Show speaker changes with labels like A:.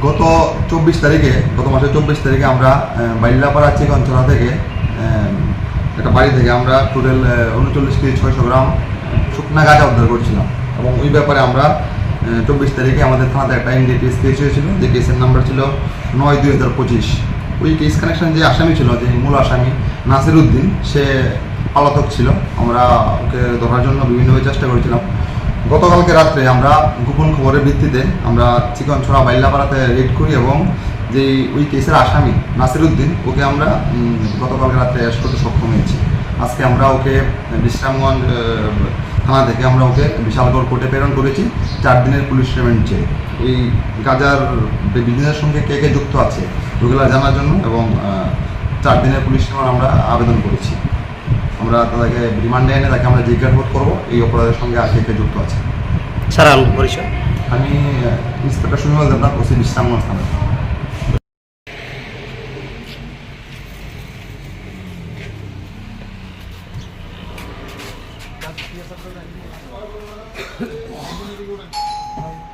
A: গত 24 তারিখে, গত মাসের 24 তারিখে আমরা বাইল্লাপাড়া চিকনছড়া থেকে একটা বাড়ি থেকে আমরা টোটাল 39 কেজি 600 গ্রাম শুকনা গাঁজা উদ্ধার করছিলাম। এবং ওই ব্যাপারে আমরা 24 তারিখে আমাদের থানাতে একটা এনডিপিএস কেস হয়েছিল, যে কেসের নাম্বার ছিল 9/2025। ওই কেস কানেকশন যে আসামি ছিল, যে মূল আসামি নাসির উদ্দিন, সে পলাতক ছিল। আমরা ওকে ধরার জন্য বিভিন্নভাবে চেষ্টা করেছিলাম। গতকালকে রাত্রে আমরা গোপন খবরের ভিত্তিতে আমরা চিকনছড়া বাইল্লাপাড়াতে রেড করি এবং যে ওই কেসের আসামি নাসির উদ্দিন, ওকে আমরা গতকালকে রাত্রে অ্যারেস্ট করতে সক্ষম হয়েছি। আজকে আমরা ওকে বিশ্রামগঞ্জ থানা থেকে আমরা ওকে বিশালগড় কোর্টে প্রেরণ করেছি 4 দিনের পুলিশ রিমান্ড চেয়ে। এই গাজার বিজনেসের সঙ্গে কে কে যুক্ত আছে ওগুলো জানার জন্য, এবং 4 দিনের পুলিশ রিমান্ড আমরা আবেদন করেছি। আমরা তাদেরকে রিমান্ডে এনে তাকে আমরা জিজ্ঞাসাবাদ করবো এই অপরাধের সঙ্গে আর কে কে যুক্ত আছে।
B: স্যার, পরিচয়?
A: আমি ইন্সপেক্টর সুনিমল দেবনাথ, ওসি বিশ্রামগঞ্জ থানা।
C: Gracias.